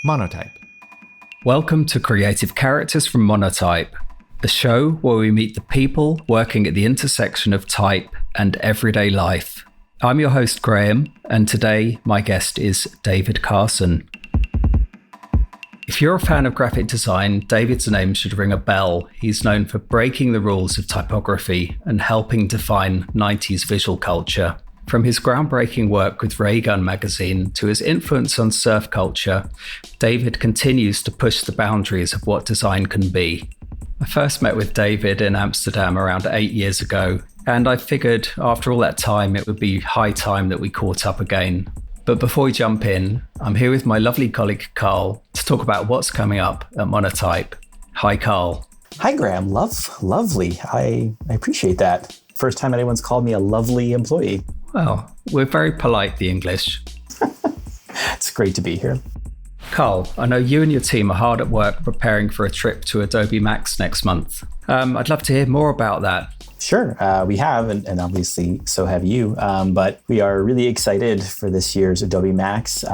Monotype. Welcome to Creative Characters from Monotype, the show where we meet the people working at the intersection of type and everyday life. I'm your host, Graham, and today my guest is David Carson. If you're a fan of graphic design, David's name should ring a bell. He's known for breaking the rules of typography and helping define 90s visual culture. From his groundbreaking work with Ray Gun magazine to his influence on surf culture, David continues to push the boundaries of what design can be. I first met with David in Amsterdam around 8 years ago, and I figured after all that time it would be high time that we caught up again. But before we jump in, I'm here with my lovely colleague Carl to talk about what's coming up at Monotype. Hi, Carl. Hi, Graham. Lovely. I appreciate that. First time anyone's called me a lovely employee. Well, we're very polite, the English. It's great to be here. Carl, I know you and your team are hard at work preparing for a trip to Adobe Max next month. I'd love to hear more about that. Sure, we have, and obviously so have you, but we are really excited for this year's Adobe Max.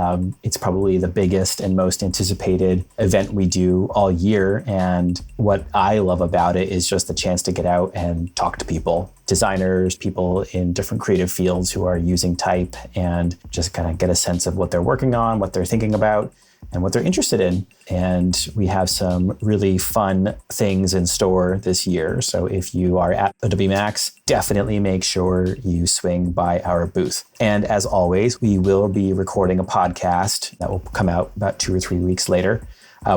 It's probably the biggest and most anticipated event we do all year, and what I love about it is just the chance to get out and talk to people, designers, people in different creative fields who are using type, and just kind of get a sense of what they're working on, what they're thinking about, and what they're interested in. And we have some really fun things in store this year. So if you are at Adobe Max, definitely make sure you swing by our booth. And as always, we will be recording a podcast that will come out about 2 or 3 weeks later.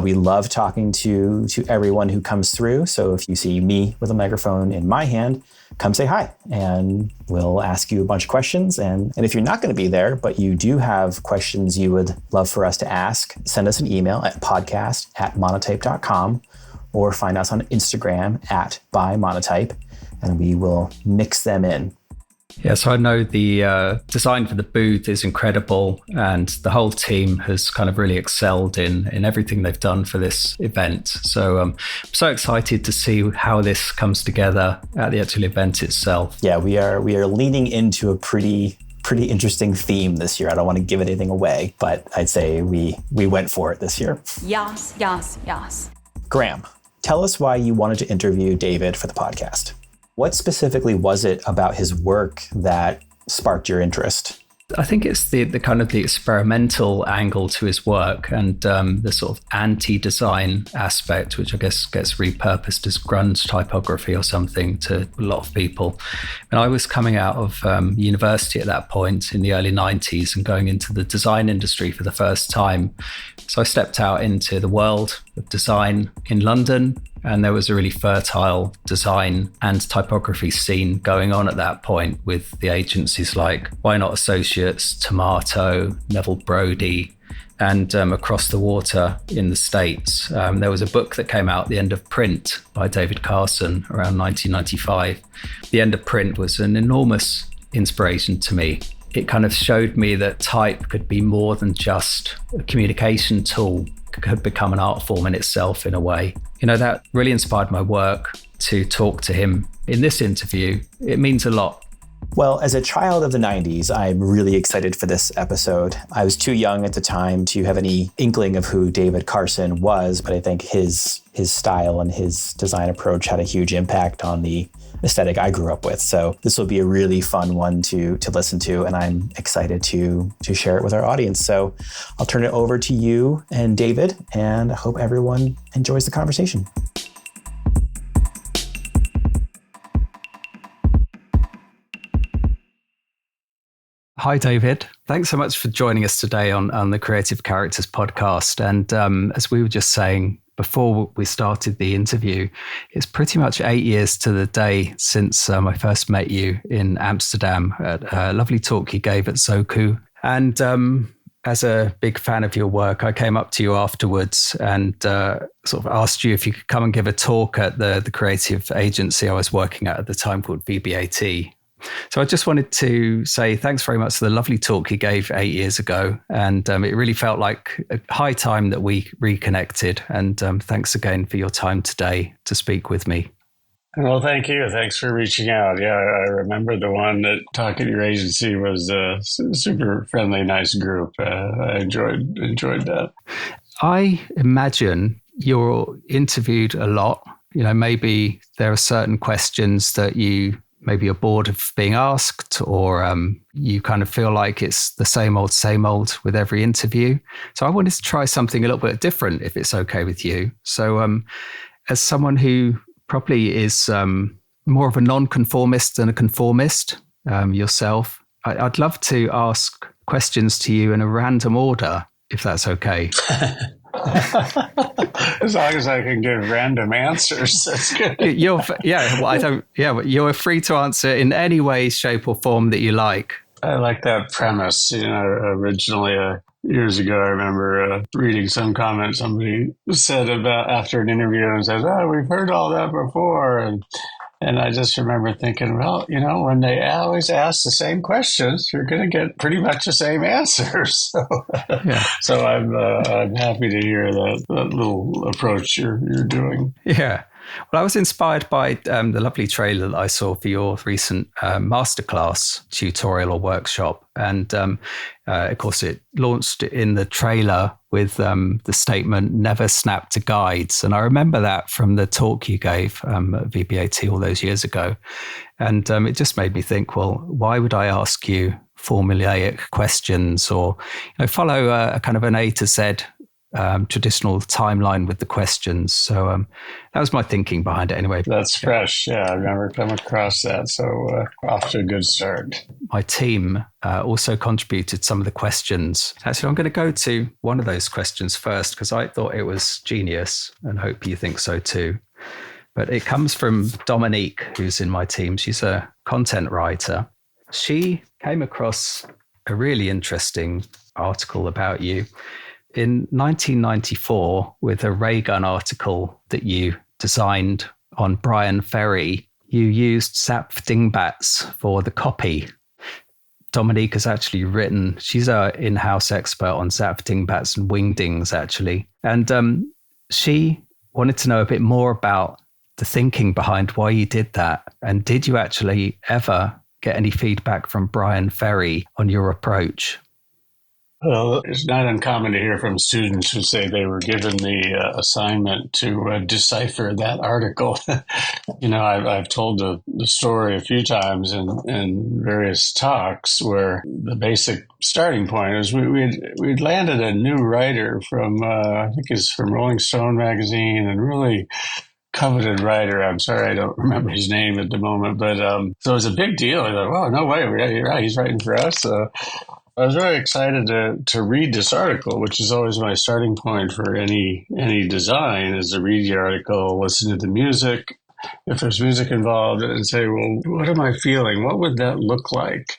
We love talking to everyone who comes through. So if you see me with a microphone in my hand, come say hi and we'll ask you a bunch of questions. And if you're not going to be there, but you do have questions you would love for us to ask, send us an email at podcast@monotype.com or find us on Instagram @bymonotype, and we will mix them in. Yeah, so I know the design for the booth is incredible, and the whole team has kind of really excelled in everything they've done for this event. So I'm so excited to see how this comes together at the actual event itself. Yeah, we are leaning into a pretty interesting theme this year. I don't want to give anything away, but I'd say we went for it this year. Yes. Graham, tell us why you wanted to interview David for the podcast. What specifically was it about his work that sparked your interest? I think it's the kind of the experimental angle to his work and the sort of anti-design aspect, which I guess gets repurposed as grunge typography or something to a lot of people. And I was coming out of university at that point in the early 90s and going into the design industry for the first time. So I stepped out into the world of design in London, and there was a really fertile design and typography scene going on at that point with the agencies like Why Not Associates, Tomato, Neville Brody, and across the water in the States. There was a book that came out, The End of Print, by David Carson around 1995. The End of Print was an enormous inspiration to me. It kind of showed me that type could be more than just a communication tool, could become an art form in itself in a way. You know, that really inspired my work. To talk to him in this interview, it means a lot. Well, as a child of the 90s, I'm really excited for this episode. I was too young at the time to have any inkling of who David Carson was, but I think his style and his design approach had a huge impact on the aesthetic I grew up with. So this will be a really fun one to listen to, and I'm excited to share it with our audience. So I'll turn it over to you and David, and I hope everyone enjoys the conversation. Hi, David. Thanks so much for joining us today on the Creative Characters podcast. And as we were just saying before we started the interview, it's pretty much 8 years to the day since I first met you in Amsterdam at a lovely talk you gave at Zoku. And as a big fan of your work, I came up to you afterwards and sort of asked you if you could come and give a talk at the creative agency I was working at the time called VBAT. So I just wanted to say thanks very much for the lovely talk you gave 8 years ago. And it really felt like a high time that we reconnected. And thanks again for your time today to speak with me. Well, thank you. Thanks for reaching out. Yeah, I remember the one that talk at your agency was a super friendly, nice group. I enjoyed that. I imagine you're interviewed a lot. Maybe there are certain questions that you maybe are bored of being asked, or you kind of feel like it's the same old with every interview. So I wanted to try something a little bit different, if it's okay with you. So as someone who probably is more of a non-conformist than a conformist yourself, I'd love to ask questions to you in a random order, if that's okay. As long as I can give random answers, that's good. You're free to answer in any way, shape, or form that you like. I like that premise. Originally, years ago, I remember reading some comment somebody said about after an interview and says, "Oh, we've heard all that before," and I just remember thinking, well, when they always ask the same questions, you're going to get pretty much the same answers. So I'm happy to hear that little approach you're doing. Yeah. Well, I was inspired by the lovely trailer that I saw for your recent masterclass tutorial or workshop. And of course, it launched in the trailer with the statement, "Never snap to guides." And I remember that from the talk you gave at VBAT all those years ago. And it just made me think, well, why would I ask you formulaic questions or follow a kind of an A to Z traditional timeline with the questions? So that was my thinking behind it anyway. That's fresh. Yeah, I've never come across that. So off to a good start. My team also contributed some of the questions. Actually, I'm going to go to one of those questions first because I thought it was genius and hope you think so too. But it comes from Dominique, who's in my team. She's a content writer. She came across a really interesting article about you in 1994 with a ray gun article that you designed on Brian Ferry. You used Zap Dingbats for the copy. Dominique has actually written, she's our in-house expert on Zap Dingbats and wingdings, actually. And she wanted to know a bit more about the thinking behind why you did that. And did you actually ever get any feedback from Brian Ferry on your approach? Well, it's not uncommon to hear from students who say they were given the assignment to decipher that article. I've told the story a few times in various talks where the basic starting point is we'd landed a new writer from, I think it's from Rolling Stone magazine, and really coveted writer. I'm sorry, I don't remember his name at the moment, but so it was a big deal. I thought, oh, no way, he's writing for us. I was very excited to read this article, which is always my starting point for any design, is to read the article, listen to the music, if there's music involved, and say, well, what am I feeling? What would that look like?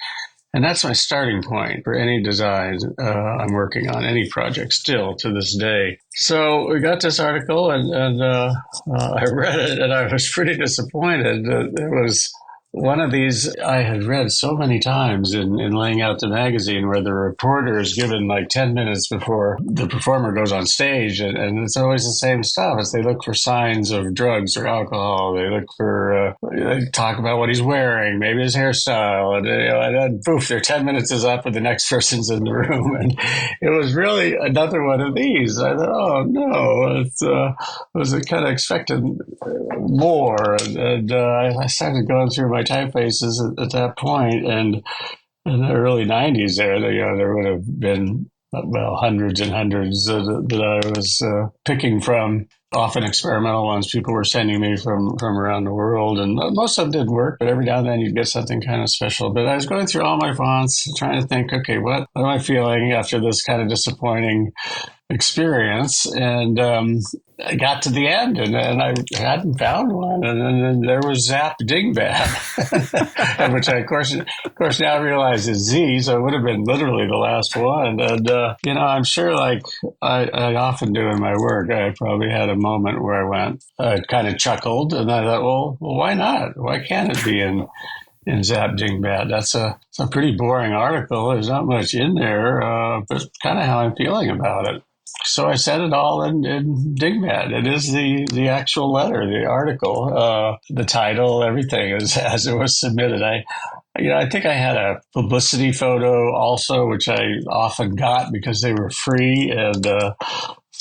And that's my starting point for any design I'm working on, any project still to this day. So we got this article and I read it and I was pretty disappointed. It was one of these I had read so many times in laying out the magazine, where the reporter is given like 10 minutes before the performer goes on stage. And it's always the same stuff. As they look for signs of drugs or alcohol. They look for, they talk about what he's wearing, maybe his hairstyle. And then poof, their 10 minutes is up and the next person's in the room. And it was really another one of these. I thought, oh no, was kind of expecting more. And I started going through my typefaces at that point, and in the early 90s there would have been hundreds and hundreds that I was picking from, often experimental ones people were sending me from around the world, and most of them did work, but every now and then you'd get something kind of special. But I was going through all my fonts trying to think, okay, what am I feeling after this kind of disappointing experience? And I got to the end and I hadn't found one. And then there was Zap Dingbat, which I, of course, now realize is Z. So it would have been literally the last one. And, I'm sure like I often do in my work, I probably had a moment where I kind of chuckled and I thought, well, why not? Why can't it be in Zap Dingbat? That's a pretty boring article. There's not much in there, but kind of how I'm feeling about it. So I said it all in Dingbat. It is the actual letter, the article, the title, everything is as it was submitted. I think I had a publicity photo also, which I often got because they were free, and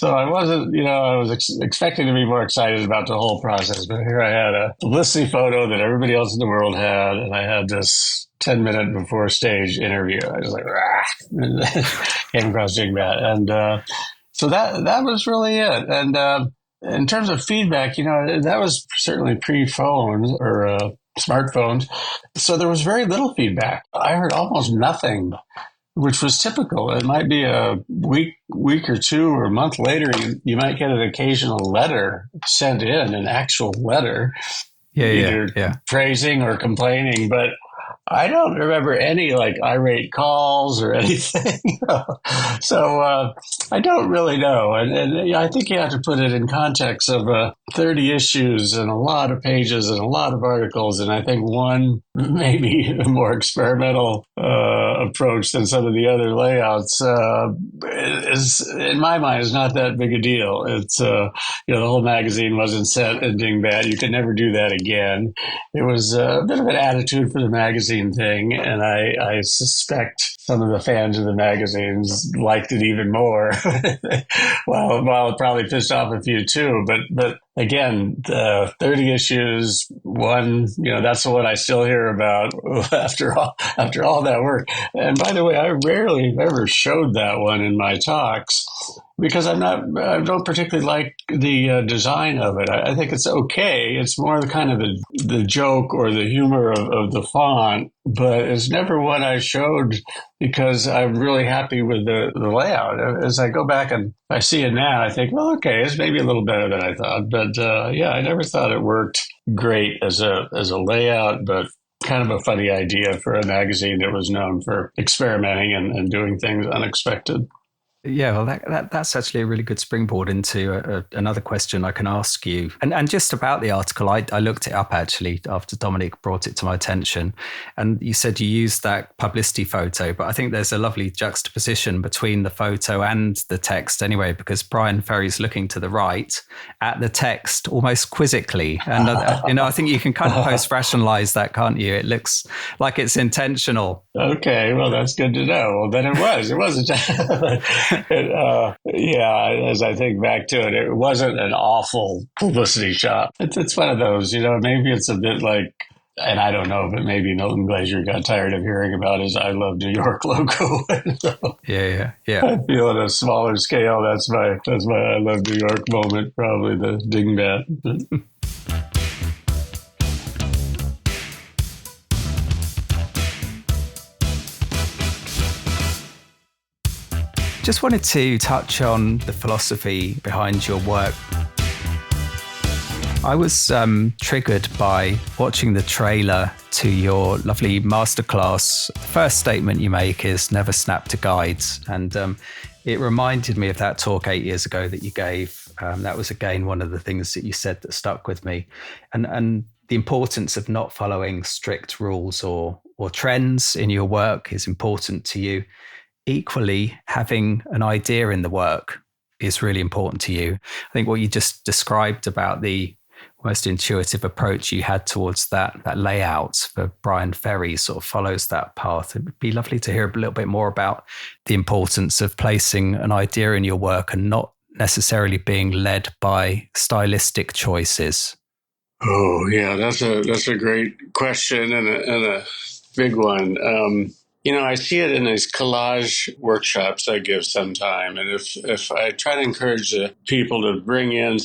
So I wasn't, I was expecting to be more excited about the whole process, but here I had a publicity photo that everybody else in the world had, and I had this 10-minute before stage interview. I was like, rah, and came across Jigbat. And so that was really it. And in terms of feedback, that was certainly pre-phone or smartphones. So there was very little feedback. I heard almost nothing, which was typical. It might be a week or two or a month later, you might get an occasional letter sent in, an actual letter, either praising or complaining. But I don't remember any irate calls or anything. So I don't really know. And I think you have to put it in context of 30 issues and a lot of pages and a lot of articles. And I think one maybe a more experimental approach than some of the other layouts is, in my mind, is not that big a deal. It's, the whole magazine wasn't set ending bad. You could never do that again. It was a bit of an attitude for the magazine thing, and I suspect some of the fans of the magazines liked it even more. while it probably pissed off a few too. But again, the 30 issues, one, that's the one I still hear about after all that work. And by the way, I rarely ever showed that one in my talks, because I don't particularly like the design of it. I think it's okay. It's more the kind of the joke or the humor of the font, but it's never one I showed because I'm really happy with the layout. As I go back and I see it now, I think, well, okay, it's maybe a little better than I thought. But I never thought it worked great as a layout, but kind of a funny idea for a magazine that was known for experimenting and doing things unexpected. Yeah, well, that's actually a really good springboard into another question I can ask you. And just about the article, I looked it up actually after Dominic brought it to my attention. And you said you used that publicity photo, but I think there's a lovely juxtaposition between the photo and the text anyway, because Brian Ferry's looking to the right at the text almost quizzically. And, I think you can kind of post-rationalize that, can't you? It looks like it's intentional. Okay, well, that's good to know. Well, then it was. It wasn't. As I think back to it, it wasn't an awful publicity shot. It's one of those, maybe it's a bit like, and I don't know, but maybe Milton Glaser got tired of hearing about his I Love New York logo. So Yeah. I feel on a smaller scale, that's my I Love New York moment, probably the dingbat. Just wanted to touch on the philosophy behind your work. I was triggered by watching the trailer to your lovely masterclass. The first statement you make is never snap to guides. And it reminded me of that talk 8 years ago that you gave. That was, again, one of the things that you said that stuck with me. And the importance of not following strict rules or trends in your work is important to you. Equally, having an idea in the work is really important to you. I think what you just described about the most intuitive approach you had towards that layout for Brian Ferry sort of follows that path. It would be lovely to hear a little bit more about the importance of placing an idea in your work and not necessarily being led by stylistic choices. Oh, yeah, that's a great question and a big one. I see it in these collage workshops I give sometime. And if I try to encourage people to bring in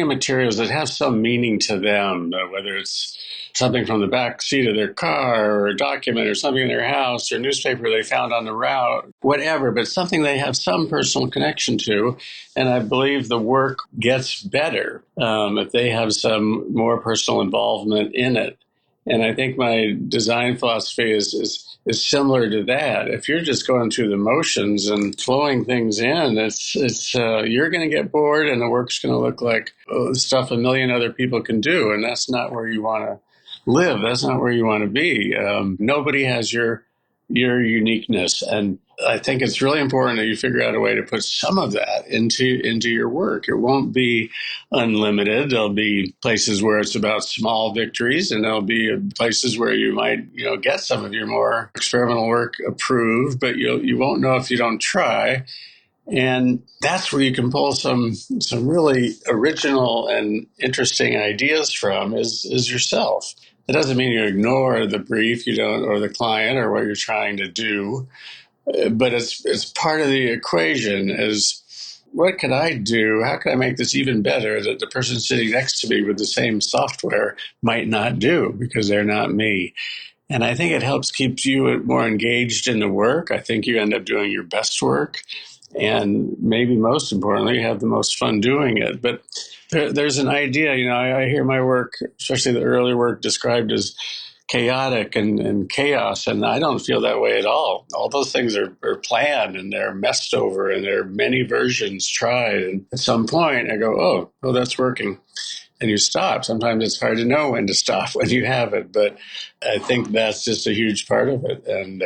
materials that have some meaning to them, whether it's something from the back seat of their car or a document or something in their house or newspaper they found on the route, whatever, but something they have some personal connection to. And I believe the work gets better if they have some more personal involvement in it. And I think my design philosophy is similar to that. If you're just going through the motions and flowing things in, it's you're going to get bored, and the work's going to look like stuff a million other people can do, and that's not where you want to live. That's not where you want to be. Nobody has your uniqueness, and I think it's really important that you figure out a way to put some of that into your work. It won't be unlimited. There'll be places where it's about small victories, and there'll be places where you might, get some of your more experimental work approved, but you won't know if you don't try. And that's where you can pull some really original and interesting ideas from is yourself. It doesn't mean you ignore the brief, you don't, or the client or what you're trying to do, but it's part of the equation. Is what can I do? How can I make this even better that the person sitting next to me with the same software might not do because they're not me? And I think it helps keep you more engaged in the work. I think you end up doing your best work. And maybe most importantly, you have the most fun doing it. But there's an idea, I hear my work, especially the early work, described as chaotic and chaos. And I don't feel that way at all. All those things are planned and they're messed over and there are many versions tried. And at some point I go, oh, that's working. And you stop. Sometimes it's hard to know when to stop when you have it, but I think that's just a huge part of it. And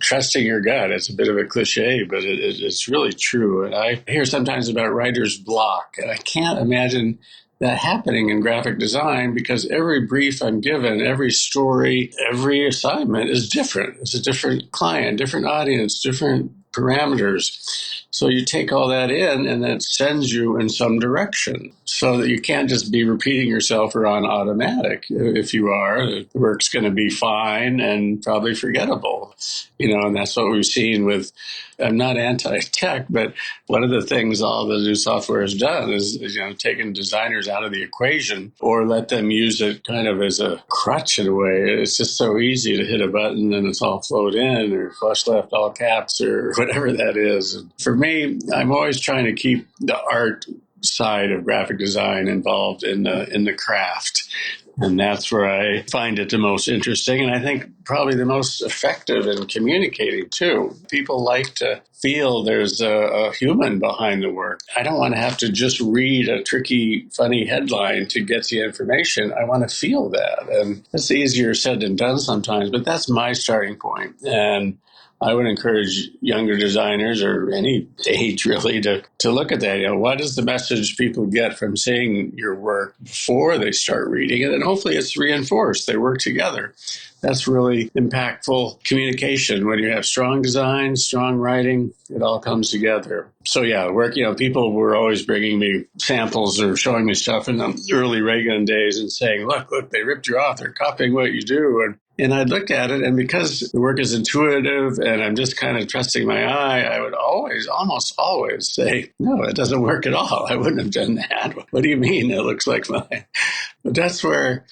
trusting your gut, it's a bit of a cliche, but it's really true. And I hear sometimes about writer's block, and I can't imagine that happening in graphic design because every brief I'm given, every story, every assignment is different. It's a different client, different audience, different parameters. So you take all that in and that sends you in some direction so that you can't just be repeating yourself or on automatic. If you are, the work's going to be fine and probably forgettable, and that's what we've seen with, I'm not anti-tech, but one of the things all the new software has done is taken designers out of the equation or let them use it kind of as a crutch in a way. It's just so easy to hit a button and it's all flowed in or flush left all caps or whatever that is. For me, I'm always trying to keep the art side of graphic design involved in the craft. And that's where I find it the most interesting. And I think probably the most effective in communicating too. People like to feel there's a human behind the work. I don't want to have to just read a tricky, funny headline to get the information. I want to feel that. And it's easier said than done sometimes, but that's my starting point. And I would encourage younger designers or any age really to look at that. What is the message people get from seeing your work before they start reading it? And hopefully it's reinforced. They work together. That's really impactful communication. When you have strong design, strong writing, it all comes together. So yeah, work, people were always bringing me samples or showing me stuff in the early Reagan days and saying, look, they ripped you off. They're copying what you do. And I'd look at it, and because the work is intuitive and I'm just kind of trusting my eye, I would almost always say, no, it doesn't work at all. I wouldn't have done that. What do you mean it looks like mine? But that's where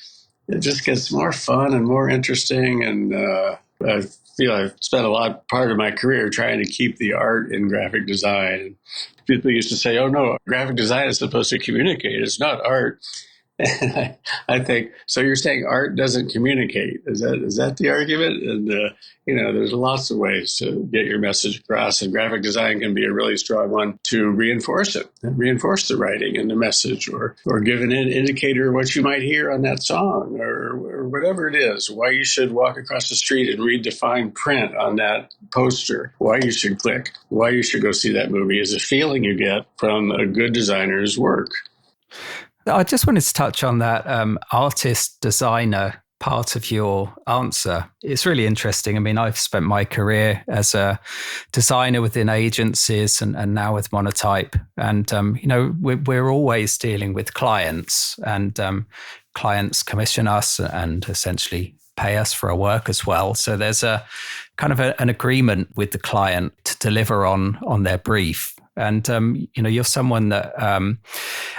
it just gets more fun and more interesting. And I feel I've spent part of my career trying to keep the art in graphic design. And people used to say, oh, no, graphic design is supposed to communicate. It's not art. And I think, so you're saying art doesn't communicate. Is that the argument? And, there's lots of ways to get your message across, and graphic design can be a really strong one to reinforce it and reinforce the writing and the message or give an indicator of what you might hear on that song or whatever it is, why you should walk across the street and read the fine print on that poster, why you should click, why you should go see that movie is a feeling you get from a good designer's work. I just wanted to touch on that artist designer part of your answer. It's really interesting. I mean, I've spent my career as a designer within agencies and now with Monotype. And, we're always dealing with clients, and clients commission us and essentially pay us for our work as well. So there's a kind of an agreement with the client to deliver on their brief. And, you're someone that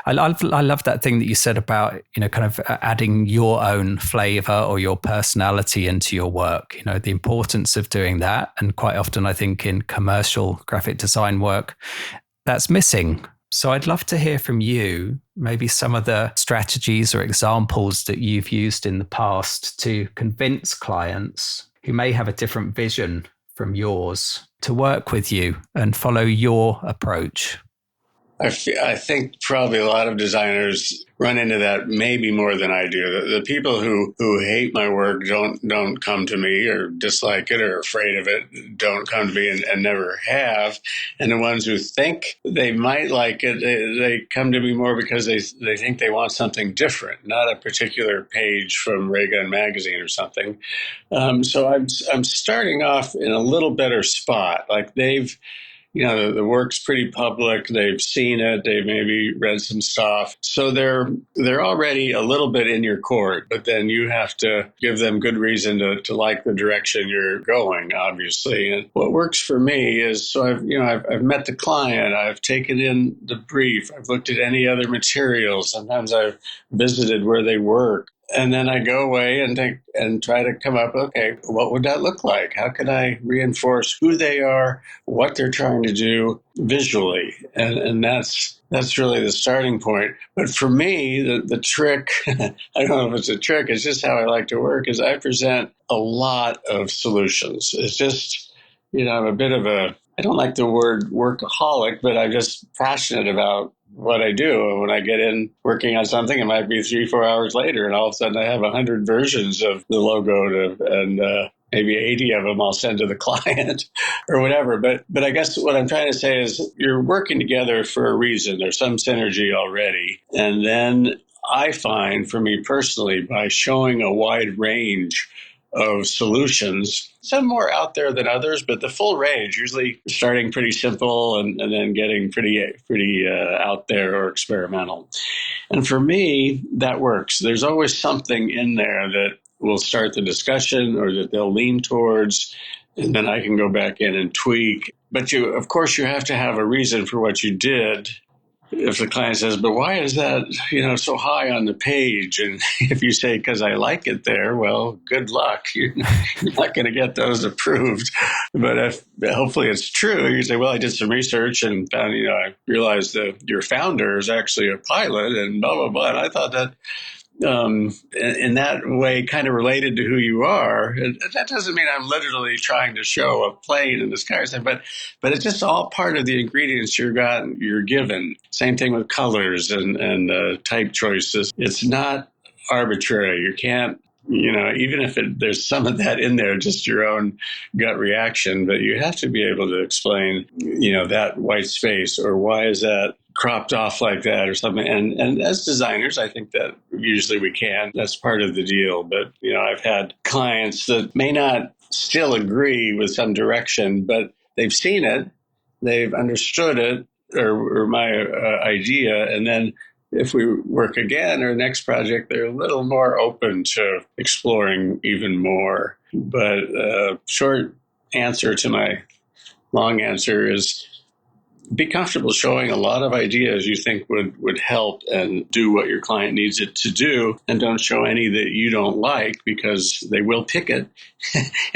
I love that thing that you said about, kind of adding your own flavor or your personality into your work, the importance of doing that. And quite often, I think in commercial graphic design work, that's missing. So I'd love to hear from you, maybe some of the strategies or examples that you've used in the past to convince clients who may have a different vision from yours to work with you and follow your approach. I think probably a lot of designers run into that maybe more than I do. The people who hate my work don't come to me or dislike it or are afraid of it, don't come to me and never have. And the ones who think they might like it, they come to me more because they think they want something different, not a particular page from Ray Gun magazine or something. So I'm starting off in a little better spot. Like they've the work's pretty public. They've seen it. They've maybe read some stuff. So they're already a little bit in your court, but then you have to give them good reason to like the direction you're going, obviously. And what works for me is, so I've met the client, I've taken in the brief, I've looked at any other materials. Sometimes I've visited where they work. And then I go away and think and try to come up, okay, what would that look like? How can I reinforce who they are, what they're trying to do visually? And that's really the starting point. But for me, the trick, I don't know if it's a trick, it's just how I like to work, is I present a lot of solutions. It's just, I'm a bit of I don't like the word workaholic, but I'm just passionate about what I do. And when I get in working on something, it might be 3-4 hours later, and all of a sudden I have 100 versions of the logo and maybe 80 of them I'll send to the client or whatever. But I guess what I'm trying to say is you're working together for a reason. There's some synergy already. And then I find, for me personally, by showing a wide range of solutions, some more out there than others, but the full range, usually starting pretty simple and then getting pretty out there or experimental. And for me, that works. There's always something in there that will start the discussion or that they'll lean towards, and then I can go back in and tweak. But of course, you have to have a reason for what you did. If the client says, but why is that, so high on the page? And if you say, because I like it there, well, good luck. You're not going to get those approved. But if hopefully it's true, you say, well, I did some research and found, I realized that your founder is actually a pilot and blah, blah, blah. And I thought that in that way, kind of related to who you are. And that doesn't mean I'm literally trying to show a plane in the sky, but it's just all part of the ingredients you're given. Same thing with colors and type choices. It's not arbitrary. You can't, even if there's some of that in there, just your own gut reaction, but you have to be able to explain, that white space, or why is that cropped off like that or something. And as designers, I think that usually we can. That's part of the deal. But, I've had clients that may not still agree with some direction, but they've seen it, they've understood it, or my idea. And then if we work again or next project, they're a little more open to exploring even more. But short answer to my long answer is, be comfortable showing a lot of ideas you think would help and do what your client needs it to do. And don't show any that you don't like, because they will pick it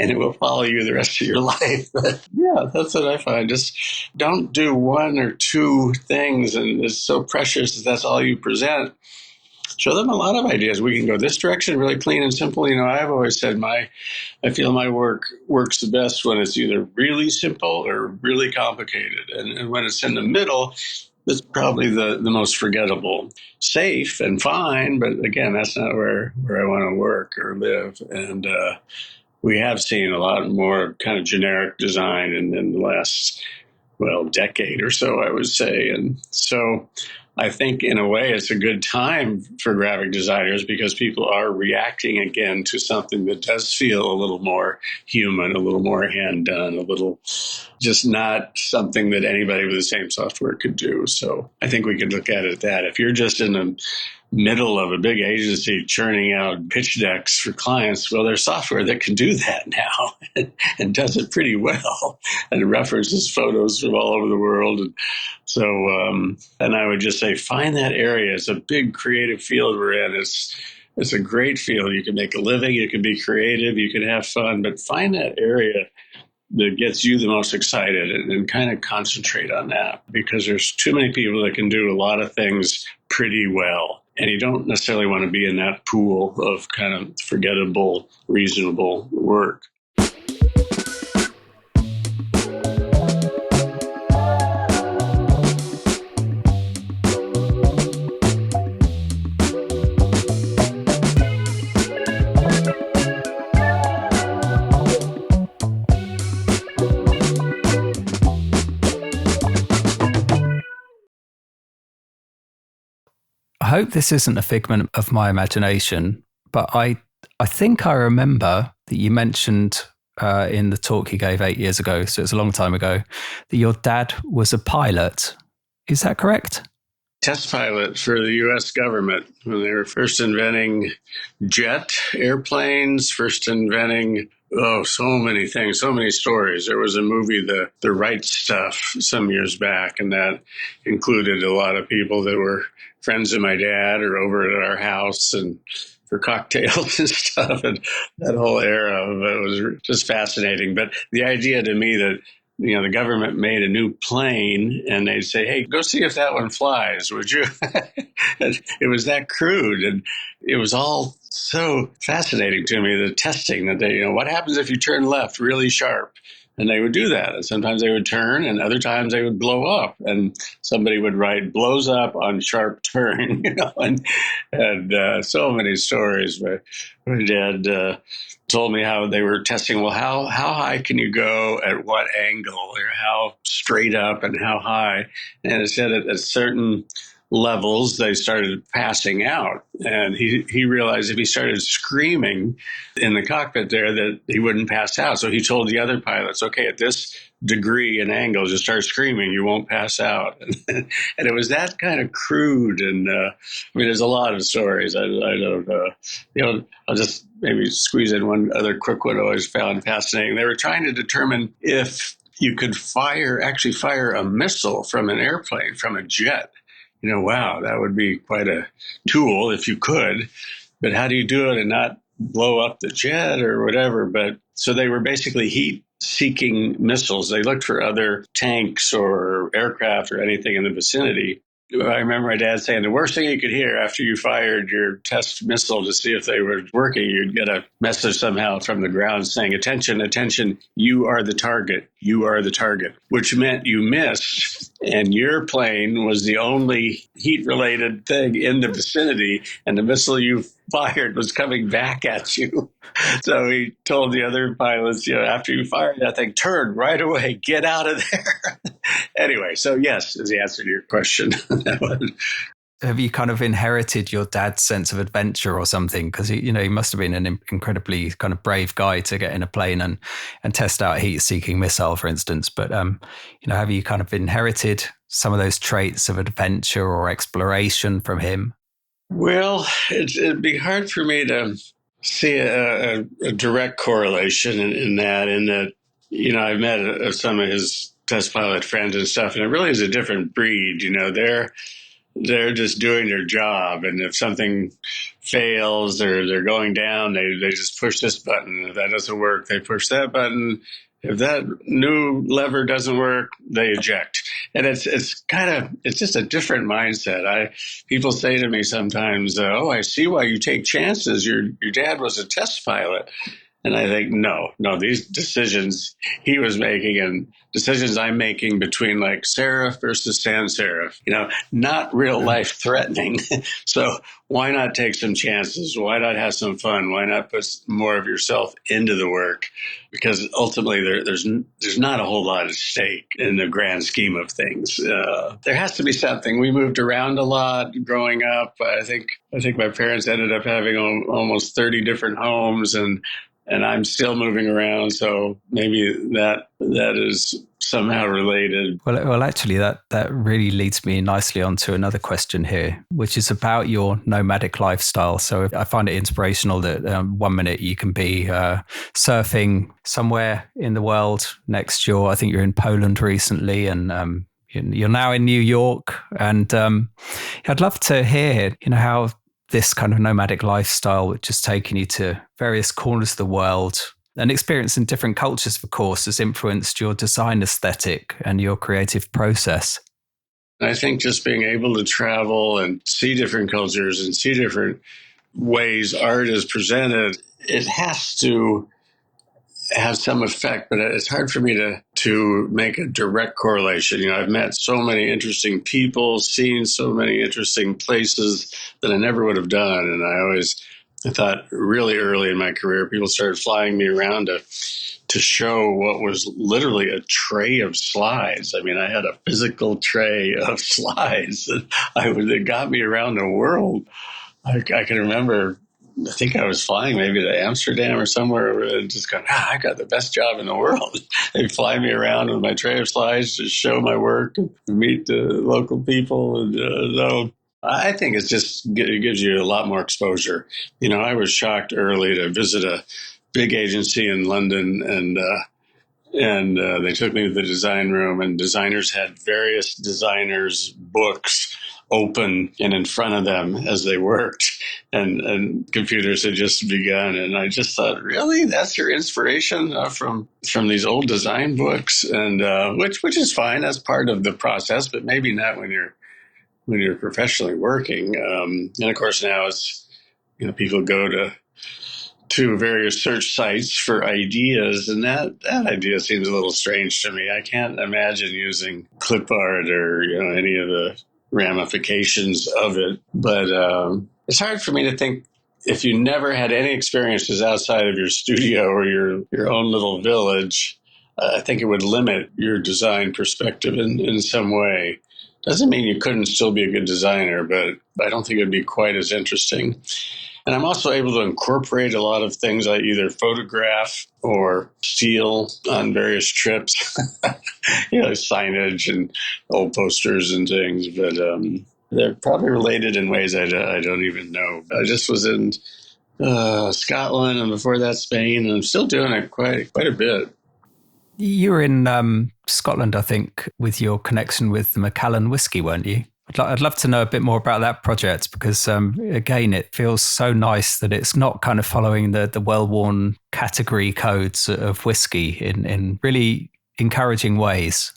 and it will follow you the rest of your life. Yeah, that's what I find. Just don't do one or two things and it's so precious that that's all you present. Show them a lot of ideas. We can go this direction, really clean and simple. I've always said I feel my work works the best when it's either really simple or really complicated. And when it's in the middle, it's probably the most forgettable. Safe and fine, but again, that's not where I want to work or live. And we have seen a lot more kind of generic design in the last, decade or so, I would say. And so I think in a way it's a good time for graphic designers, because people are reacting again to something that does feel a little more human, a little more hand done, a little just not something that anybody with the same software could do. So I think we could look at it that if you're just in the middle of a big agency churning out pitch decks for clients, well, there's software that can do that now and does it pretty well, and it references photos from all over the world. And so, and I would just say, find that area. It's a big creative field we're in. It's a great field. You can make a living, you can be creative, you can have fun, but find that area that gets you the most excited and kind of concentrate on that, because there's too many people that can do a lot of things pretty well. And you don't necessarily want to be in that pool of kind of forgettable, reasonable work. I hope this isn't a figment of my imagination, but I think I remember that you mentioned in the talk he gave 8 years ago, so it's a long time ago, that your dad was a pilot. Is that correct? Test pilot for the U.S. government when they were first inventing jet airplanes, first inventing, so many things, so many stories. There was a movie, The Right Stuff, some years back, and that included a lot of people that were friends of my dad or over at our house and for cocktails and stuff. And that whole era of it was just fascinating. But the idea to me that the government made a new plane and they'd say, hey, go see if that one flies, would you? It was that crude. And it was all so fascinating to me, the testing that they, what happens if you turn left really sharp? And they would do that. And sometimes they would turn and other times they would blow up. And somebody would write blows up on sharp turn, and so many stories. But my dad told me how they were testing, well, how high can you go at what angle, or how straight up and how high? And it said at certain levels, they started passing out. And he realized if he started screaming in the cockpit there that he wouldn't pass out. So he told the other pilots, okay, at this degree and angle, just start screaming, you won't pass out. And it was that kind of crude. And there's a lot of stories. I don't, I'll just maybe squeeze in one other quick one I always found fascinating. They were trying to determine if you could actually fire a missile from an airplane, from a jet. Wow, that would be quite a tool if you could. But how do you do it and not blow up the jet or whatever? But so they were basically heat-seeking missiles. They looked for other tanks or aircraft or anything in the vicinity. I remember my dad saying the worst thing you could hear after you fired your test missile to see if they were working, you'd get a message somehow from the ground saying, attention, attention, you are the target, which meant you missed. And your plane was the only heat-related thing in the vicinity, and the missile you fired was coming back at you. So he told the other pilots, after you fire that thing, turn right away, get out of there. Anyway, so yes, is the answer to your question. Have you kind of inherited your dad's sense of adventure or something? Because he must have been an incredibly kind of brave guy to get in a plane and test out a heat-seeking missile, for instance. But have you kind of inherited some of those traits of adventure or exploration from him? Well, it'd be hard for me to see a direct correlation in that. I've met some of his test pilot friends and stuff, and it really is a different breed. They're just doing their job, and if something fails or they're going down, they just push this button. If that doesn't work, they push that button. If that new lever doesn't work, they eject. And it's just a different mindset. People say to me sometimes, I see why you take chances. Your dad was a test pilot. And I think, no, these decisions he was making and decisions I'm making between like serif versus sans serif, not real life threatening. So why not take some chances? Why not have some fun? Why not put more of yourself into the work? Because ultimately there's not a whole lot at stake in the grand scheme of things. There has to be something. We moved around a lot growing up. I think my parents ended up having almost 30 different homes, and I'm still moving around, so maybe that is somehow related. Well, actually, that really leads me nicely onto another question here, which is about your nomadic lifestyle. So I find it inspirational that 1 minute you can be surfing somewhere in the world. Next, I think you're in Poland recently, and you're now in New York. And I'd love to hear, how this kind of nomadic lifestyle, which has taken you to various corners of the world and experience in different cultures, of course, has influenced your design aesthetic and your creative process. I think just being able to travel and see different cultures and see different ways art is presented, it has to have some effect, but it's hard for me to make a direct correlation. I've met so many interesting people, seen so many interesting places that I never would have done. And I thought really early in my career, people started flying me around to show what was literally a tray of slides. I mean, I had a physical tray of slides that got me around the world. I can remember I think I was flying maybe to Amsterdam or somewhere, and just going, I got the best job in the world. They fly me around with my tray of slides to show my work, and meet the local people. And so I think it gives you a lot more exposure. I was shocked early to visit a big agency in London, and they took me to the design room, and designers had various designers' books open and in front of them as they worked, and computers had just begun. And I just thought, really, that's your inspiration from these old design books, and which is fine. That's part of the process, but maybe not when you're professionally working. And of course, now it's people go to various search sites for ideas, and that idea seems a little strange to me. I can't imagine using clip art or any of the ramifications of it. But it's hard for me to think, if you never had any experiences outside of your studio or your own little village, I think it would limit your design perspective in some way. Doesn't mean you couldn't still be a good designer, but I don't think it'd be quite as interesting. And I'm also able to incorporate a lot of things I either photograph or steal on various trips, signage and old posters and things. But they're probably related in ways I don't even know. I just was in Scotland, and before that Spain, and I'm still doing it quite a bit. You were in Scotland, I think, with your connection with the Macallan whiskey, weren't you? I'd love to know a bit more about that project, because, again, it feels so nice that it's not kind of following the well-worn category codes of whiskey in really encouraging ways.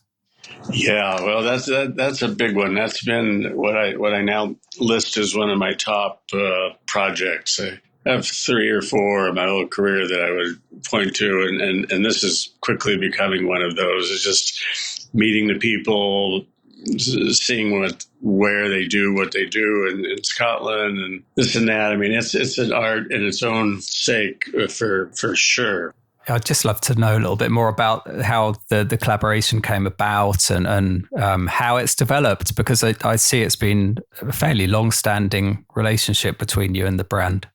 Yeah, well, that's a big one. That's been what I now list as one of my top projects. I have 3 or 4 in my whole career that I would point to, and this is quickly becoming one of those. It's just meeting the people, seeing where they do what they do in Scotland and this and that. I mean, it's an art in its own sake for sure. I'd just love to know a little bit more about how the collaboration came about and how it's developed, because I see it's been a fairly long-standing relationship between you and the brand.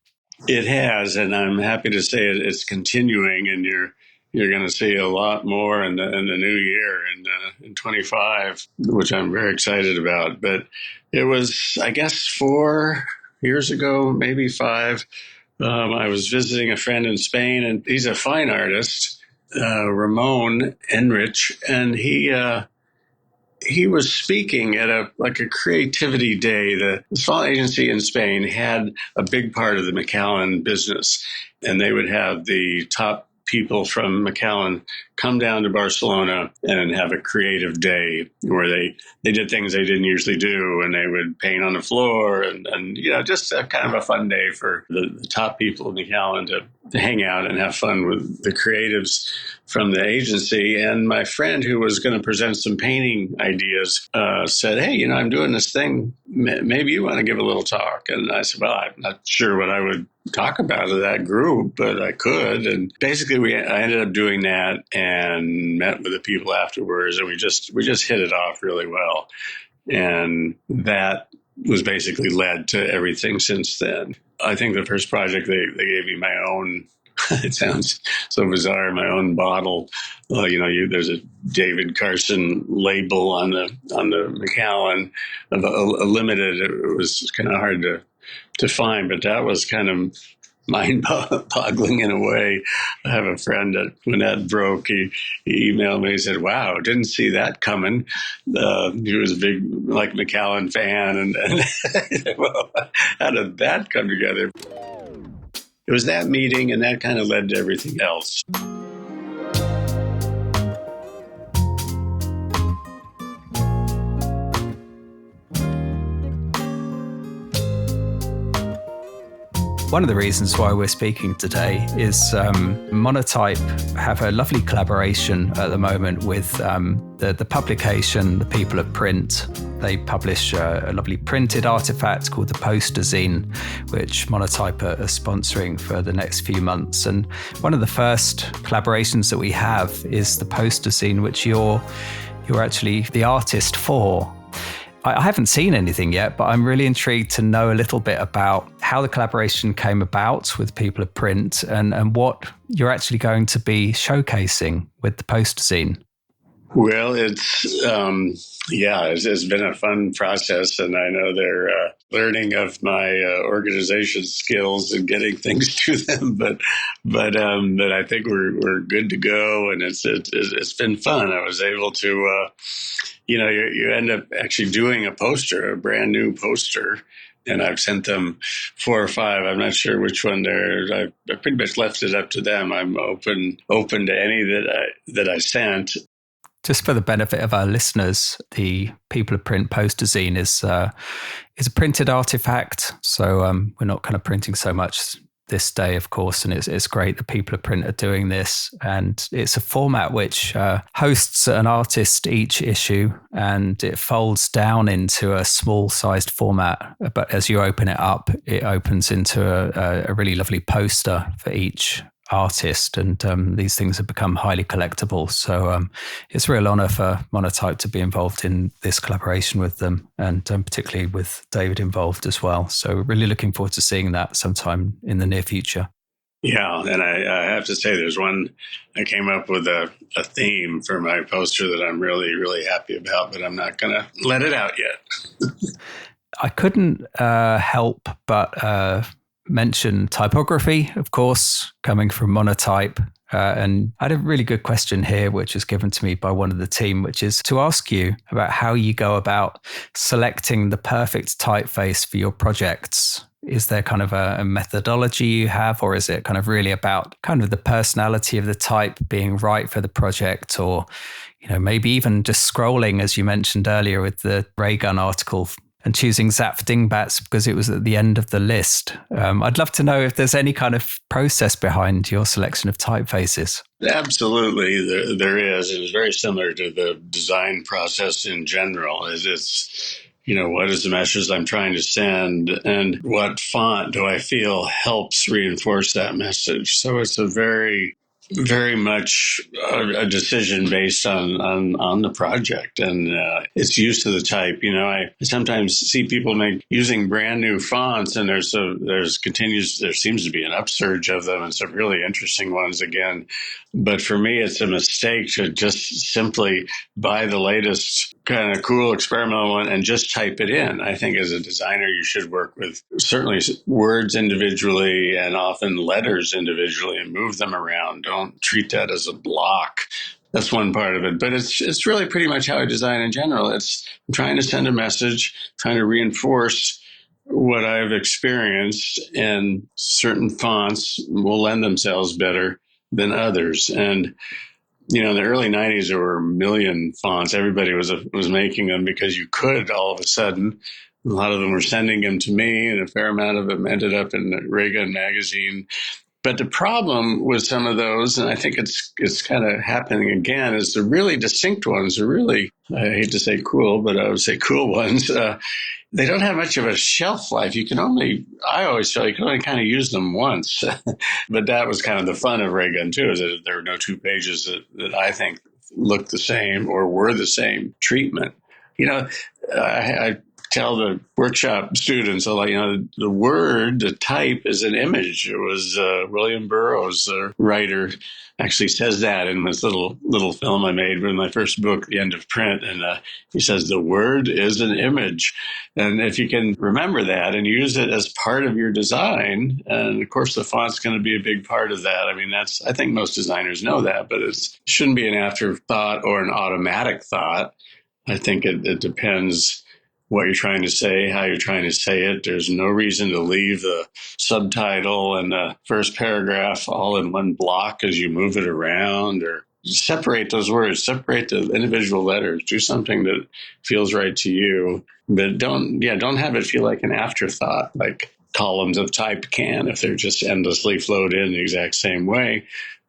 It has, and I'm happy to say it's continuing, and you're going to see a lot more in the new year in 25, which I'm very excited about. But it was, I guess, 4 years ago, maybe 5. I was visiting a friend in Spain, and he's a fine artist, Ramon Enrich, and he was speaking at a creativity day. The small agency in Spain had a big part of the Macallan business, and they would have the top people from Macallan come down to Barcelona and have a creative day where they did things they didn't usually do, and they would paint on the floor and just a kind of a fun day for the top people in Macallan to hang out and have fun with the creatives from the agency. And my friend, who was going to present some painting ideas, said, "Hey, I'm doing this thing. Maybe you want to give a little talk." And I said, "Well, I'm not sure what I would talk about to that group, but I could." And basically, I ended up doing that and met with the people afterwards, and we just hit it off really well. And that was basically led to everything since then. I think the first project, they gave me my own, it sounds so bizarre, my own bottle. There's a David Carson label on the Macallan of a limited. It was kind of hard to find, but that was kind of mind-boggling in a way. I have a friend that when that broke, he emailed me and said, "Wow, didn't see that coming." He was a big Macallan fan, and well, how did that come together? It was that meeting, and that kind of led to everything else. One of the reasons why we're speaking today is Monotype have a lovely collaboration at the moment with the publication, The People of Print. They publish a lovely printed artifact called the Poster Zine, which Monotype are sponsoring for the next few months. And one of the first collaborations that we have is the Poster Zine, which you're actually the artist for. I haven't seen anything yet, but I'm really intrigued to know a little bit about how the collaboration came about with People of Print and what you're actually going to be showcasing with the poster zine. Well, it's been a fun process, and I know they're learning of my organization skills and getting things to them. But I think we're good to go, and it's been fun. I was able to, you end up actually doing a brand new poster. And I've sent them 4 or 5. I'm not sure which one I pretty much left it up to them. I'm open to any that I sent. Just for the benefit of our listeners, the People of Print poster zine is a printed artifact. So we're not kind of printing so much this day, of course, and it's great that People of Print are doing this. And it's a format which hosts an artist each issue, and it folds down into a small-sized format. But as you open it up, it opens into a really lovely poster for each artist, and these things have become highly collectible. So it's a real honor for Monotype to be involved in this collaboration with them, and particularly with David involved as well. So really looking forward to seeing that sometime in the near future. Yeah, and I have to say, there's one, I came up with a theme for my poster that I'm really, really happy about, but I'm not going to let it out yet. I couldn't help but mention typography, of course, coming from Monotype. And I had a really good question here, which was given to me by one of the team, which is to ask you about how you go about selecting the perfect typeface for your projects. Is there kind of a methodology you have, or is it kind of really about kind of the personality of the type being right for the project, or, maybe even just scrolling, as you mentioned earlier with the Ray Gun article, and choosing Zap Dingbats because it was at the end of the list. I'd love to know if there's any kind of process behind your selection of typefaces. Absolutely, there is. It is very similar to the design process in general. It's what is the message I'm trying to send, and what font do I feel helps reinforce that message? So it's a very, very much a decision based on the project and its use of the type. I sometimes see people using brand new fonts, and there seems to be an upsurge of them and some really interesting ones again. But for me, it's a mistake to just simply buy the latest kind of cool experimental one and just type it in. I think as a designer, you should work with certainly words individually and often letters individually and move them around. Don't treat that as a block. That's one part of it. But it's really pretty much how I design in general. I'm trying to send a message, trying to reinforce what I've experienced, and certain fonts will lend themselves better than others. And in the early 90s, there were a million fonts. Everybody was making them because you could all of a sudden. A lot of them were sending them to me, and a fair amount of them ended up in the Ray Gun magazine. But the problem with some of those, and I think it's kind of happening again, is the really distinct ones are really, I hate to say cool, but I would say cool ones. They don't have much of a shelf life. I always felt you can only kind of use them once. But that was kind of the fun of Ray Gun too, is that there were no 2 pages that I think looked the same or were the same treatment. I tell the workshop students, the word, the type is an image. It was William Burroughs, the writer, actually says that in this little film I made with my first book, The End of Print. And he says, the word is an image. And if you can remember that and use it as part of your design, and of course the font's going to be a big part of that. I mean, I think most designers know that, but it shouldn't be an afterthought or an automatic thought. I think it depends what you're trying to say, how you're trying to say it. There's no reason to leave the subtitle and the first paragraph all in one block as you move it around, or separate those words, separate the individual letters, do something that feels right to you. But don't have it feel like an afterthought, like columns of type can, if they're just endlessly flowed in the exact same way.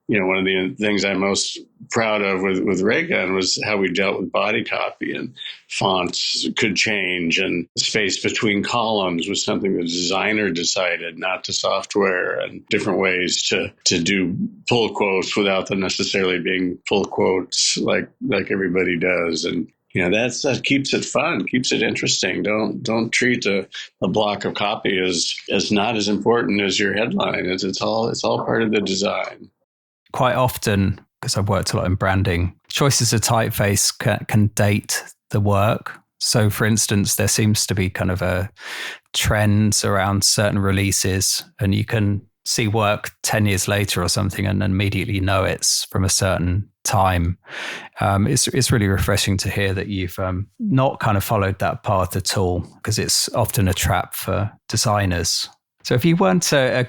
One of the things I'm most proud of with Ray Gun was how we dealt with body copy, and fonts could change, and the space between columns was something the designer decided, not the software, and different ways to do pull quotes without them necessarily being pull quotes like everybody does. And That keeps it fun, keeps it interesting. Don't treat a block of copy as not as important as your headline. It's all part of the design. Quite often, because I've worked a lot in branding, choices of typeface can date the work. So, for instance, there seems to be kind of a trend around certain releases, and you can see work 10 years later or something and immediately know it's from a certain time. It's really refreshing to hear that you've not kind of followed that path at all, because it's often a trap for designers. So if you weren't a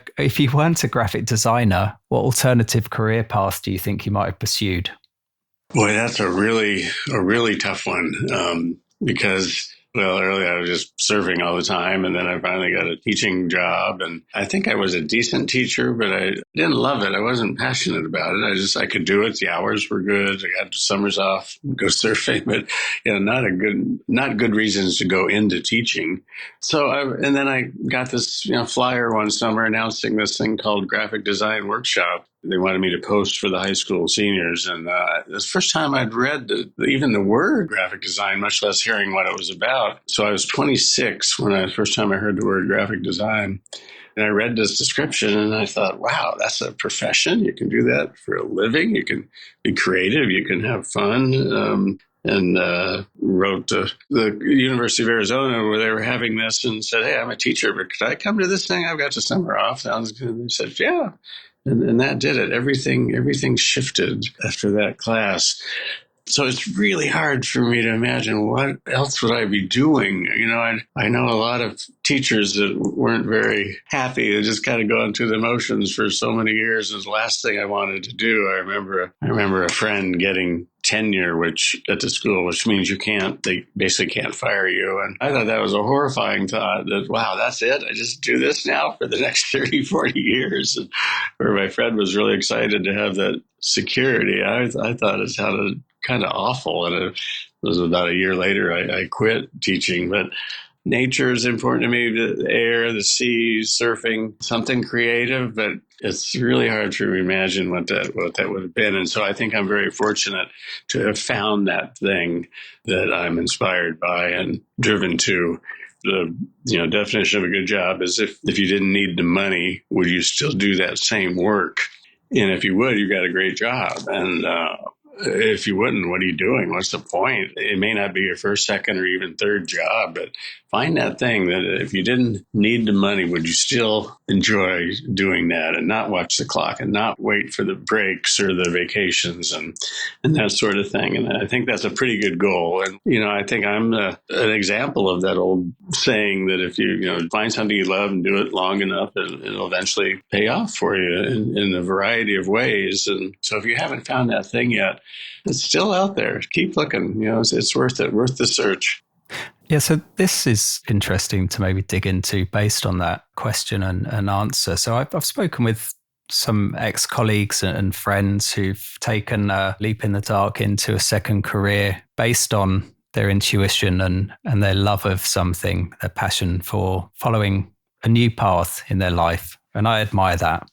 graphic designer, what alternative career path do you think you might have pursued? Boy, that's a really tough one, because, well, earlier I was just surfing all the time, and then I finally got a teaching job, and I think I was a decent teacher, but I didn't love it. I wasn't passionate about it. I could do it. The hours were good. I got summers off, go surfing, but not good reasons to go into teaching. And then I got this flyer one summer announcing this thing called Graphic Design Workshop. They wanted me to post for the high school seniors. And the first time I'd read even the word graphic design, much less hearing what it was about. So I was 26 when the first time I heard the word graphic design. And I read this description and I thought, wow, that's a profession. You can do that for a living. You can be creative. You can have fun. And wrote to the University of Arizona where they were having this and said, hey, I'm a teacher, but could I come to this thing? I've got the summer off. Sounds good. And they said, yeah. And that did it. Everything shifted after that class. So it's really hard for me to imagine what else would I be doing. I know a lot of teachers that weren't very happy. They just kind of gone through the motions for so many years. It was the last thing I wanted to do. I remember a friend getting tenure, at the school, which means they basically can't fire you. And I thought that was a horrifying thought that, wow, that's it. I just do this now for the next 30, 40 years. And where my friend was really excited to have that security. I thought it sounded kind of awful. And it was about a year later, I quit teaching, but nature is important to me, the air, the seas, surfing, something creative, but it's really hard to imagine what that would have been. And so I think I'm very fortunate to have found that thing that I'm inspired by and driven to. The definition of a good job is if you didn't need the money, would you still do that same work? And if you would, you got a great job. And if you wouldn't, what are you doing? What's the point? It may not be your first, second, or even third job, but find that thing that if you didn't need the money, would you still enjoy doing that and not watch the clock and not wait for the breaks or the vacations and that sort of thing? And I think that's a pretty good goal. And, I think I'm an example of that old saying that if you find something you love and do it long enough, it'll eventually pay off for you in a variety of ways. And so if you haven't found that thing yet, it's still out there. Keep looking. It's worth it, worth the search. Yeah, so this is interesting to maybe dig into based on that question and answer. So I've spoken with some ex-colleagues and friends who've taken a leap in the dark into a second career based on their intuition and their love of something, their passion for following a new path in their life. And I admire that.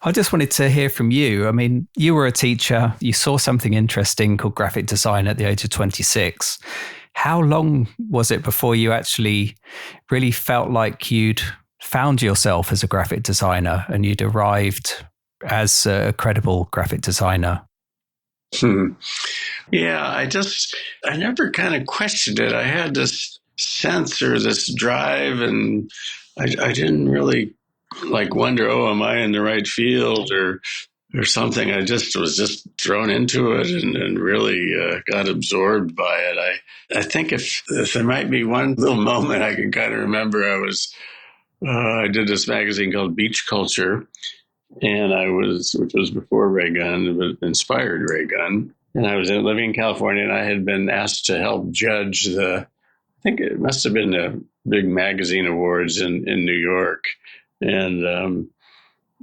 I just wanted to hear from you. I mean, you were a teacher. You saw something interesting called graphic design at the age of 26. How long was it before you actually really felt like you'd found yourself as a graphic designer and you'd arrived as a credible graphic designer? Yeah, I never kind of questioned it. I had this sense or this drive, and I didn't really wonder, am I in the right field or something. I was thrown into it and really got absorbed by it. I think if there might be one little moment I can kind of remember, I did this magazine called Beach Culture, and which was before Ray Gun, but inspired Ray Gun. And I was living in California, and I had been asked to help judge I think it must have been the big magazine awards in New York. And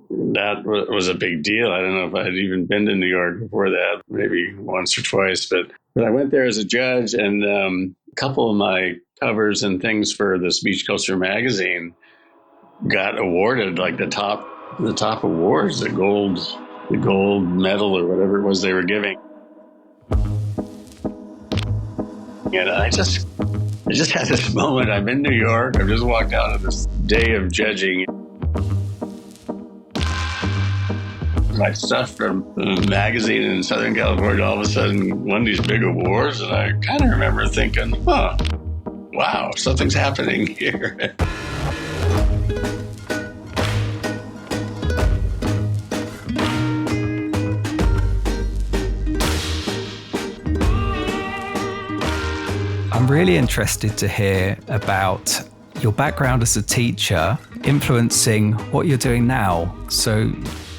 that was a big deal. I don't know if I had even been to New York before that, maybe once or twice, but I went there as a judge, and a couple of my covers and things for this Beach Culture magazine got awarded the top awards, the gold medal or whatever it was they were giving. And I just had this moment. I'm in New York. I've just walked out of this day of judging my stuff from the magazine in Southern California. All of a sudden won these big awards, and I kind of remember thinking, wow, something's happening here. I'm really interested to hear about your background as a teacher influencing what you're doing now. So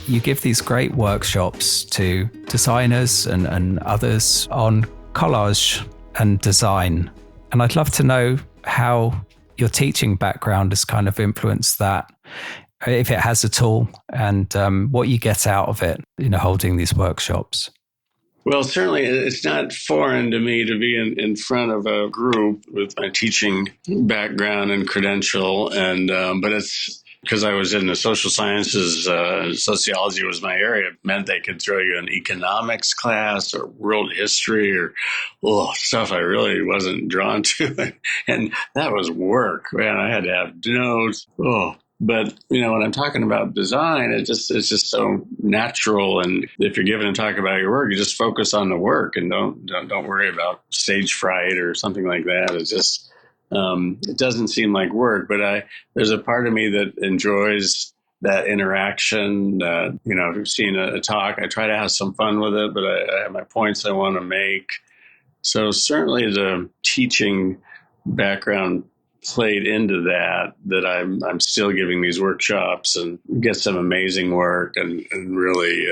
you give these great workshops to designers and others on collage and design. And I'd love to know how your teaching background has kind of influenced that, if it has at all, and what you get out of it, holding these workshops. Well, certainly it's not foreign to me to be in front of a group with my teaching background and credential. And but it's because I was in the social sciences, sociology was my area. It meant they could throw you an economics class or world history or stuff I really wasn't drawn to. And that was work, man. I had to have notes. But, when I'm talking about design, it's just so natural. And if you're given a talk about your work, you just focus on the work and don't worry about stage fright or something like that. It's just, it doesn't seem like work, but there's a part of me that enjoys that interaction. If you've seen a talk, I try to have some fun with it, but I have my points I want to make. So certainly the teaching background played into that I'm still giving these workshops and get some amazing work and really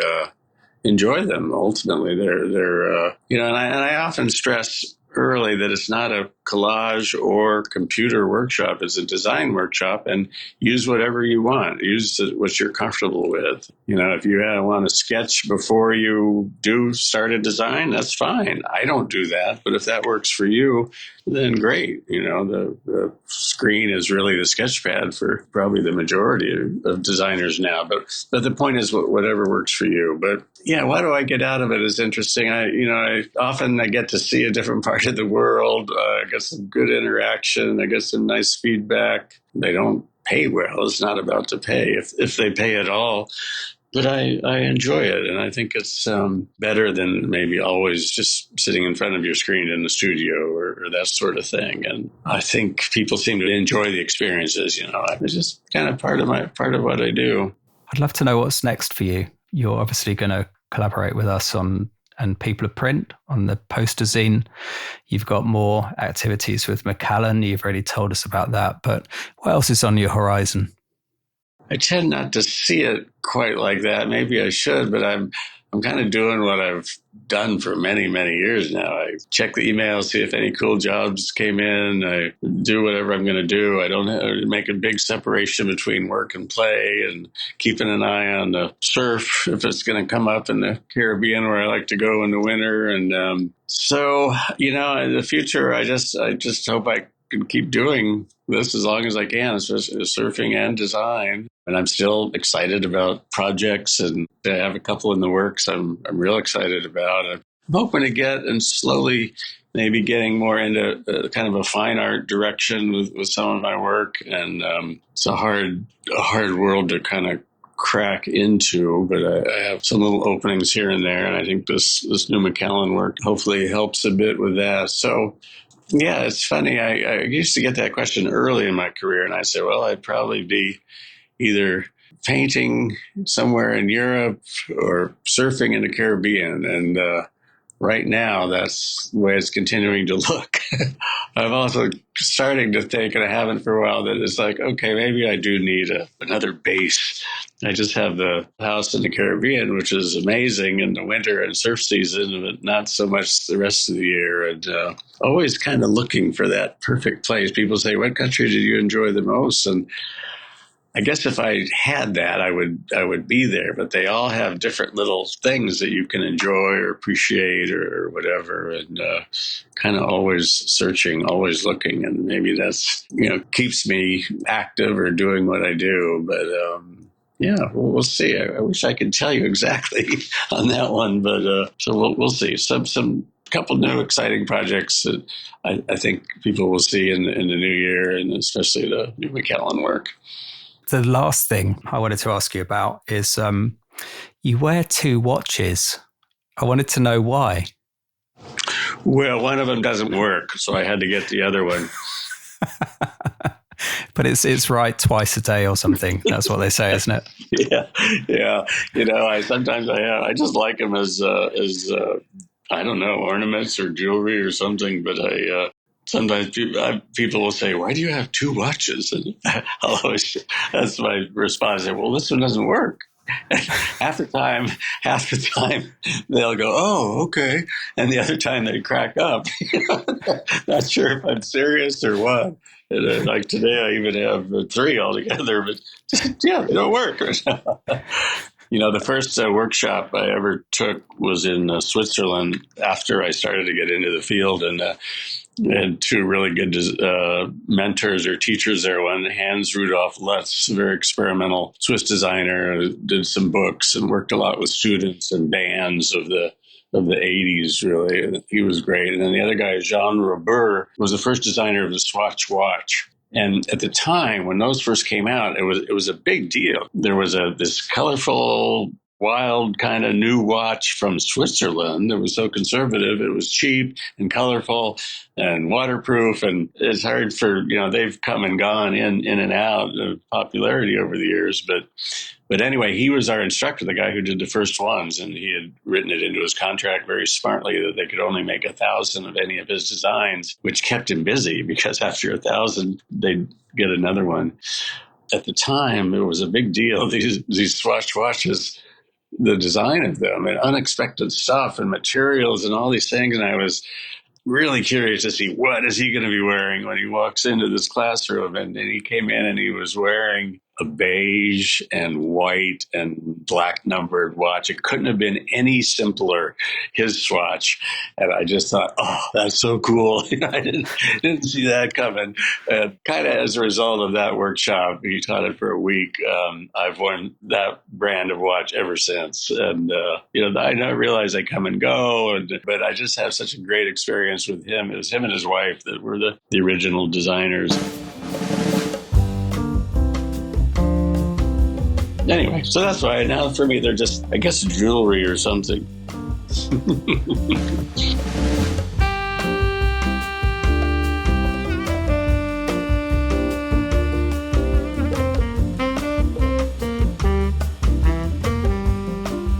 enjoy them. Ultimately, they're and I often stress early that it's not a collage or computer workshop. It's a design workshop, and use whatever you want. Use what you're comfortable with. If you want to sketch before you start a design, that's fine. I don't do that, but if that works for you, then great. The screen is really the sketch pad for probably the majority of designers now. But the point is whatever works for you. But yeah, what do I get out of it is interesting. I often get to see a different part of the world. I get some good interaction. I get some nice feedback. They don't pay well. It's not about to pay if they pay at all. But I enjoy it, and I think it's better than maybe always just sitting in front of your screen in the studio or that sort of thing. And I think people seem to enjoy the experiences. It's just kind of part of what I do. I'd love to know what's next for you. You're obviously going to collaborate with us and People of Print on the poster zine. You've got more activities with Macallan. You've already told us about that. But what else is on your horizon? I tend not to see it quite like that. Maybe I should, but I'm kind of doing what I've done for many, many years now. I check the email, see if any cool jobs came in. I do whatever I'm going to do. I don't make a big separation between work and play, and keeping an eye on the surf if it's going to come up in the Caribbean where I like to go in the winter. And so, in the future, I just hope I can keep doing this as long as I can, especially surfing and design. And I'm still excited about projects, and I have a couple in the works I'm real excited about. I'm hoping to get and slowly maybe getting more into kind of a fine art direction with some of my work. And it's a hard world to kind of crack into, but I have some little openings here and there. And I think this new Macallan work hopefully helps a bit with that. So yeah, it's funny. I used to get that question early in my career, and I said, well, I'd probably be either painting somewhere in Europe or surfing in the Caribbean. And right now, that's the way it's continuing to look. I'm also starting to think, and I haven't for a while, that it's like, okay, maybe I do need another base. I just have the house in the Caribbean, which is amazing in the winter and surf season, but not so much the rest of the year. And always kind of looking for that perfect place. People say, what country did you enjoy the most? And I guess if I had that, I would be there. But they all have different little things that you can enjoy or appreciate or whatever, and kind of always searching, always looking, and maybe that's keeps me active or doing what I do. But yeah, we'll see. I wish I could tell you exactly on that one, but so we'll see. Some couple new exciting projects that I think people will see in the new year, and especially the new McKellen work. The last thing I wanted to ask you about is you wear 2 watches. I wanted to know why. Well, one of them doesn't work, so I had to get the other one. But it's right twice a day or something. That's what they say, isn't it? Yeah. I just like them as I don't know, ornaments or jewelry or something. But sometimes people will say, "Why do you have 2 watches?" And I'll always, that's my response. Well, this one doesn't work. half the time they'll go, "Oh, okay," and the other time they crack up. Not sure if I'm serious or what. And, like today, I even have 3 altogether, but they don't work. The first workshop I ever took was in Switzerland after I started to get into the field, and had 2 really good mentors or teachers there. One, Hans Rudolf Lutz, a very experimental Swiss designer, did some books and worked a lot with students and bands of the 80s, really. He was great. And then the other guy, Jean Robert, was the first designer of the Swatch watch. And at the time, when those first came out, it was a big deal. There was this colorful, wild kind of new watch from Switzerland that was so conservative. It was cheap and colorful and waterproof. And it's hard for, they've come and gone in and out of popularity over the years. But anyway, he was our instructor, the guy who did the first ones. And he had written it into his contract very smartly that they could only make 1,000 of any of his designs, which kept him busy because after 1,000, they'd get another one. At the time, it was a big deal. These Swatch watches, the design of them and unexpected stuff and materials and all these things. And I was really curious to see what is he going to be wearing when he walks into this classroom. And he came in and he was wearing a beige and white and black numbered watch. It couldn't have been any simpler, his Swatch. And I just thought, oh, that's so cool. I didn't see that coming. And kind of as a result of that workshop, he taught it for a week. I've worn that brand of watch ever since. And, I don't realize they come and go, but I just have such a great experience with him. It was him and his wife that were the original designers. Anyway, so that's why now for me, they're just, I guess, jewelry or something.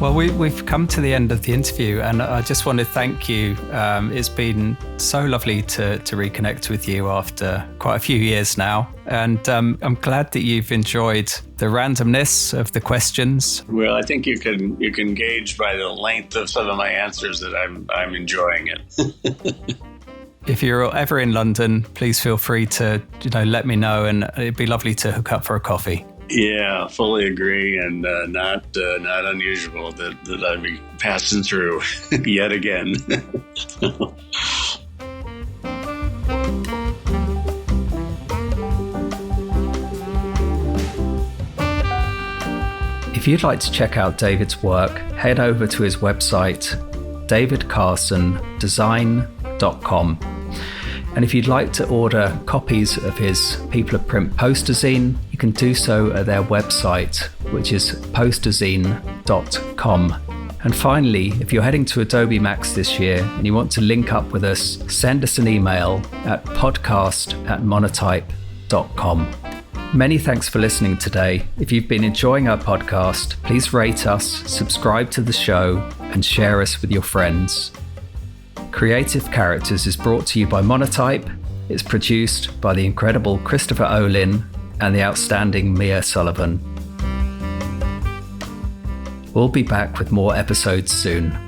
Well, we've come to the end of the interview, and I just want to thank you. It's been so lovely to reconnect with you after quite a few years now. And I'm glad that you've enjoyed the randomness of the questions. Well, I think you can gauge by the length of some of my answers that I'm enjoying it. If you're ever in London, please feel free to let me know, and it'd be lovely to hook up for a coffee. Yeah, fully agree, and not unusual that I'd be passing through yet again. If you'd like to check out David's work, head over to his website, davidcarsondesign.com. And if you'd like to order copies of his People of Print posterzine, you can do so at their website, which is posterzine.com. And finally, if you're heading to Adobe Max this year and you want to link up with us, send us an email at podcast@monotype.com. Many thanks for listening today. If you've been enjoying our podcast, please rate us, subscribe to the show, and share us with your friends. Creative Characters is brought to you by Monotype. It's produced by the incredible Christopher Olin and the outstanding Mia Sullivan. We'll be back with more episodes soon.